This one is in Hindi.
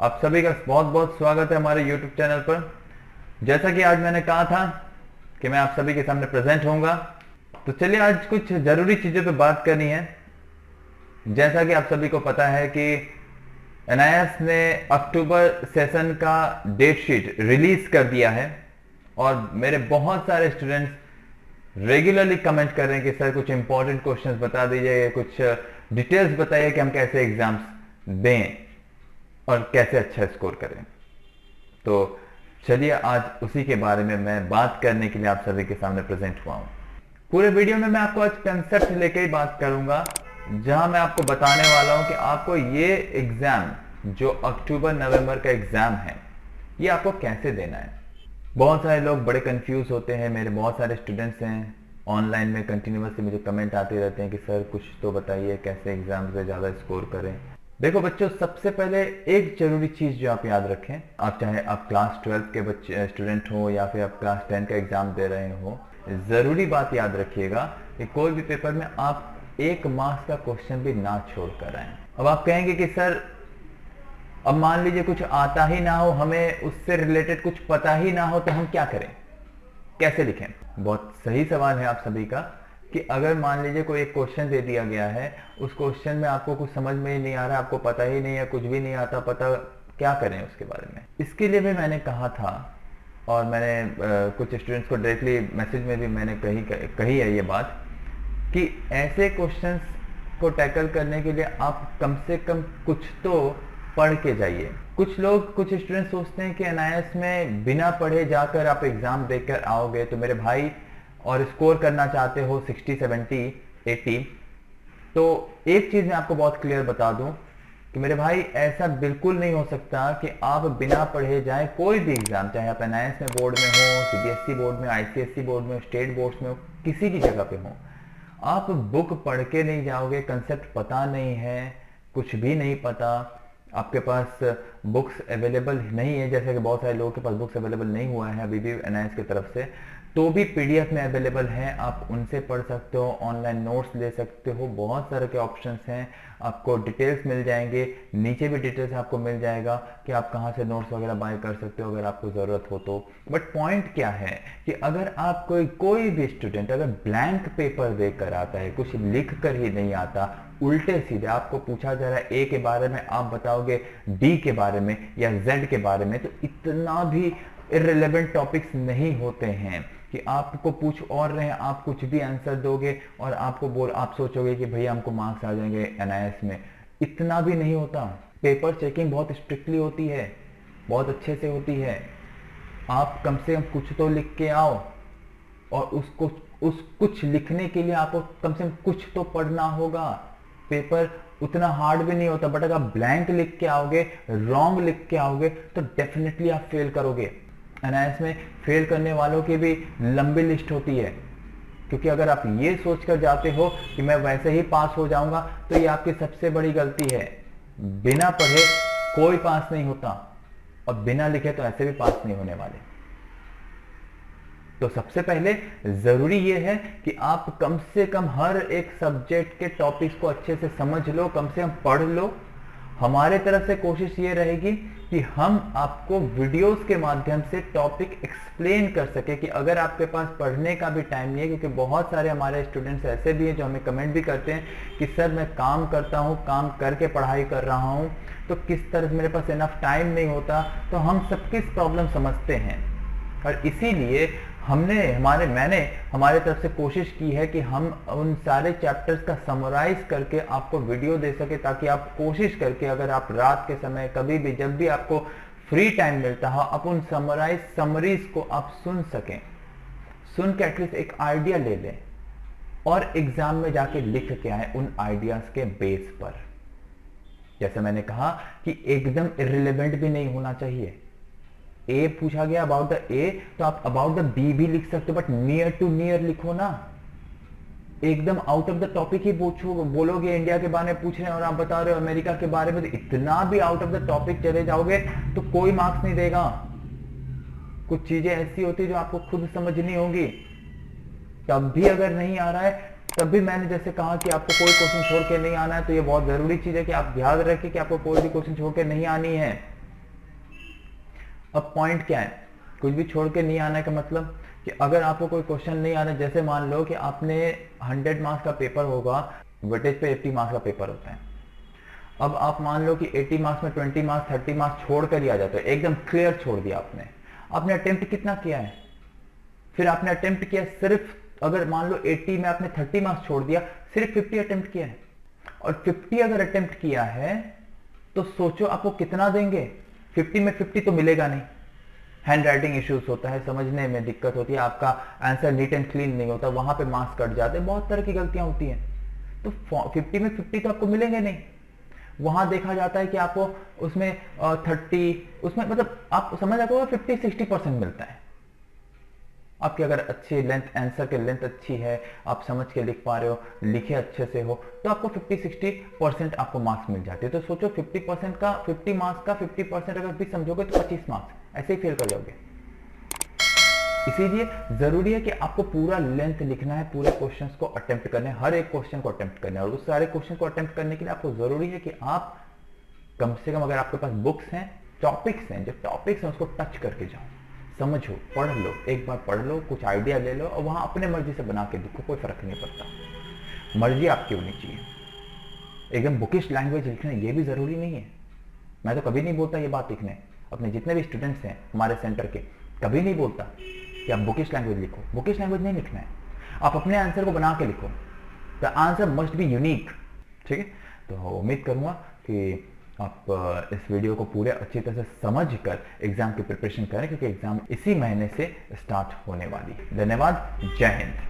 आप सभी का बहुत बहुत स्वागत है हमारे YouTube चैनल पर। जैसा कि आज मैंने कहा था कि मैं आप सभी के सामने प्रेजेंट होऊंगा, तो चलिए आज कुछ जरूरी चीजों पे बात करनी है। जैसा कि आप सभी को पता है कि एनआईएस ने अक्टूबर सेशन का डेट शीट रिलीज कर दिया है और मेरे बहुत सारे स्टूडेंट्स रेगुलरली कमेंट कर रहे हैं कि सर कुछ इंपॉर्टेंट क्वेश्चंस बता दीजिए, कुछ डिटेल्स बताइए कि हम कैसे एग्जाम्स दें और कैसे अच्छा स्कोर करें। तो चलिए आज उसी के बारे में मैं बात करने के लिए आप सभी के सामने प्रेजेंट हुआ हूं। पूरे वीडियो में मैं आपको आज कंसेप्ट लेके ही बात करूंगा, जहां मैं आपको बताने वाला हूं कि आपको ये एग्जाम जो अक्टूबर नवंबर का एग्जाम है ये आपको कैसे देना है। बहुत सारे लोग बड़े कंफ्यूज होते हैं। मेरे बहुत सारे स्टूडेंट्स हैं ऑनलाइन में, कंटिन्यूसली मुझे कमेंट आते रहते हैं कि सर कुछ तो बताइए कैसे एग्जाम में ज़्यादा स्कोर करें। देखो बच्चों, सबसे पहले एक जरूरी चीज़ जो आप याद रखें, आप चाहे आप क्लास 12 के बच्चे स्टूडेंट हो या फिर आप क्लास 10 का एग्जाम दे रहे हो, ज़रूरी बात याद रखिएगा कि कोई भी पेपर में आप 1 मार्क्स का क्वेश्चन भी ना छोड़ कर आए। अब आप कहेंगे कि सर अब मान लीजिए कुछ आता ही ना हो, हमें उससे रिलेटेड कुछ पता ही ना हो, तो हम क्या करें, कैसे लिखें? बहुत सही सवाल है आप सभी का कि अगर मान लीजिए कोई एक क्वेश्चन दे दिया गया है, उस क्वेश्चन में आपको कुछ समझ में ही नहीं आ रहा, आपको पता ही नहीं है, कुछ भी नहीं आता पता, क्या करें उसके बारे में। इसके लिए भी मैंने कहा था और मैंने कुछ स्टूडेंट्स को डायरेक्टली मैसेज में भी मैंने कही है ये बात कि ऐसे क्वेश्चंस को टैकल करने के लिए आप कम से कम कुछ तो पढ़ के जाइए। कुछ स्टूडेंट सोचते हैं कि एनआईएस में बिना पढ़े जाकर आप एग्जाम देकर आओगे तो मेरे भाई, और स्कोर करना चाहते हो 60, 70, 80, तो एक चीज मैं आपको बहुत क्लियर बता दूं कि मेरे भाई ऐसा बिल्कुल नहीं हो सकता कि आप बिना पढ़े जाएं कोई भी एग्जाम, चाहे आप एनआईएस में बोर्ड में हो, सीबीएसई बोर्ड में, आईसीएसई बोर्ड में, स्टेट बोर्ड्स में हो, किसी भी जगह पे हो, आप बुक पढ़ के नहीं जाओगे, कंसेप्ट पता नहीं है, कुछ भी नहीं पता, आपके पास बुक्स अवेलेबल नहीं है, जैसे कि बहुत सारे लोगों के पास बुक्स अवेलेबल नहीं हुआ है अभी भी एनआईएस की तरफ से, तो भी पीडीएफ में अवेलेबल है, आप उनसे पढ़ सकते हो, ऑनलाइन नोट्स ले सकते हो, बहुत सारे के ऑप्शंस हैं, आपको डिटेल्स मिल जाएंगे, नीचे भी डिटेल्स आपको मिल जाएगा कि आप कहाँ से नोट्स वगैरह बाय कर सकते हो अगर आपको ज़रूरत हो तो। बट पॉइंट क्या है कि अगर आप कोई भी स्टूडेंट अगर ब्लैंक पेपर देकर आता है, कुछ लिख कर ही नहीं आता, उल्टे सीधे आपको पूछा जा रहा है ए के बारे में, आप बताओगे डी के बारे में या जेड के बारे में, तो इतना भी इररिलेवेंट टॉपिक्स नहीं होते हैं कि आपको पूछ और रहे हैं, आप कुछ भी आंसर दोगे और आप सोचोगे कि भैया हमको मार्क्स आ जाएंगे एनआईएस में। इतना भी नहीं होता। पेपर चेकिंग बहुत स्ट्रिक्टली होती है, बहुत अच्छे से होती है। आप कम से कम कुछ तो लिख के आओ और उस कुछ लिखने के लिए आपको कम से कम कुछ तो पढ़ना होगा। पेपर उतना हार्ड भी नहीं होता, बट अगर आप ब्लैंक लिख के आओगे, रॉन्ग लिख के आओगे, तो डेफिनेटली आप फेल करोगे। एनआईएस में फेल करने वालों की भी लंबी लिस्ट होती है, क्योंकि अगर आप ये सोचकर जाते हो कि मैं वैसे ही पास हो जाऊंगा, तो ये आपकी सबसे बड़ी गलती है। बिना पढ़े कोई पास नहीं होता और बिना लिखे तो ऐसे भी पास नहीं होने वाले। तो सबसे पहले जरूरी यह है कि आप कम से कम हर एक सब्जेक्ट के टॉपिक्स को अच्छे से समझ लो, कम से कम पढ़ लो। हमारे तरफ से कोशिश ये रहेगी कि हम आपको वीडियोस के माध्यम से टॉपिक एक्सप्लेन कर सके, कि अगर आपके पास पढ़ने का भी टाइम नहीं है, क्योंकि बहुत सारे हमारे स्टूडेंट्स ऐसे भी हैं जो हमें कमेंट भी करते हैं कि सर मैं काम करता हूँ, काम करके पढ़ाई कर रहा हूँ, तो किस तरह मेरे पास इनफ टाइम नहीं होता। तो हम सबकी प्रॉब्लम समझते हैं और इसीलिए मैंने हमारे तरफ से कोशिश की है कि हम उन सारे चैप्टर्स का समराइज करके आपको वीडियो दे सके, ताकि आप कोशिश करके अगर आप रात के समय कभी भी जब भी आपको फ्री टाइम मिलता हो, आप उन समरीज को आप सुन सकें, सुन के एटलीस्ट एक आइडिया ले लें और एग्जाम में जाके लिख के आए उन आइडियाज के बेस पर। जैसे मैंने कहा कि एकदम इररिलेवेंट भी नहीं होना चाहिए। ए पूछा गया अबाउट द ए, तो आप अबाउट द बी भी लिख सकते हो, बट नियर टू नियर लिखो ना। एकदम आउट ऑफ द टॉपिक ही बोलोगे, इंडिया के बारे में पूछ रहे हैं और आप बता रहे हो अमेरिका के बारे में, तो इतना भी आउट ऑफ द टॉपिक चले जाओगे तो कोई मार्क्स नहीं देगा। कुछ चीजें ऐसी होती है जो आपको खुद समझनी होगी। तब भी अगर नहीं आ रहा है, तब भी मैंने जैसे कहा कि आपको कोई क्वेश्चन छोड़ के नहीं आना है, तो ये बहुत जरूरी चीज है कि आप ध्यान रखें कि आपको कोई भी क्वेश्चन छोड़ के नहीं आनी है। अब पॉइंट क्या है, कुछ भी छोड़ के नहीं आने का मतलब कि अगर आपको कोई क्वेश्चन नहीं आ रहा, जैसे मान लो कि आपने 100 मार्क्स का पेपर होगा, वेटेज पे 80 मार्क्स का पेपर होता है। अब आप मान लो कि 80 मार्क्स में 20 मार्क्स 30 मार्क्स छोड़ कर ही आ जाते हो, एकदम क्लियर छोड़ दिया आपने अटेम्प्ट कितना किया है, फिर आपने अटेम्प्ट किया सिर्फ, अगर मान लो 80 में आपने 30 मार्क्स छोड़ दिया, सिर्फ 50 अटेम्प्ट किया है, और 50 अगर अटेम्प्ट किया है तो सोचो आपको कितना देंगे। 50 में 50 तो मिलेगा नहीं, हैंड राइटिंग इश्यूज होता है, समझने में दिक्कत होती है, आपका आंसर नीट एंड क्लीन नहीं होता, वहां पे मार्क्स कट जाते हैं, बहुत तरह की गलतियां होती हैं। तो 50 में 50 तो आपको मिलेंगे नहीं। वहां देखा जाता है कि आपको उसमें 30, उसमें मतलब आप समझ आपको 50-60% मिलता है। आपकी अगर अच्छी लेंथ, आंसर की लेंथ अच्छी है, आप समझ के लिख पा रहे हो, लिखे अच्छे से हो, तो आपको 50-60% आपको मार्क्स मिल जाते हैं। तो सोचो 50% का, 50 मार्क्स का 50% अगर भी समझोगे तो 25 मार्क्स ऐसे ही फेल कर जाओगे। इसीलिए जरूरी है कि आपको पूरा लेंथ लिखना है, पूरे क्वेश्चंस को अटेम्प्ट करने, हर एक क्वेश्चन को अटेम्प्ट करना है। और उस सारे क्वेश्चन को अटेम्प्ट करने के लिए आपको जरूरी है कि आप कम से कम, अगर आपके पास बुक्स हैं, टॉपिक्स हैं, जो टॉपिक्स हैं उसको टच करके जाओ, समझो, पढ़ लो, एक बार पढ़ लो, कुछ आइडिया ले लो और वहां अपने मर्जी से बना के लिखो, कोई फर्क नहीं पड़ता। मर्जी आपकी होनी चाहिए। एकदम बुकिश लैंग्वेज लिखना ये भी जरूरी नहीं है। मैं तो कभी नहीं बोलता ये बात लिखने, अपने जितने भी स्टूडेंट्स हैं हमारे सेंटर के, कभी नहीं बोलता कि आप बुकिश लैंग्वेज लिखो। बुकिश लैंग्वेज नहीं लिखना है, आप अपने आंसर को बना के लिखो। The answer must be unique. ठीक है, तो उम्मीद करूंगा कि आप इस वीडियो को पूरे अच्छी तरह से समझ कर एग्जाम की प्रिपरेशन करें, क्योंकि एग्जाम इसी महीने से स्टार्ट होने वाली है। धन्यवाद, जय हिंद।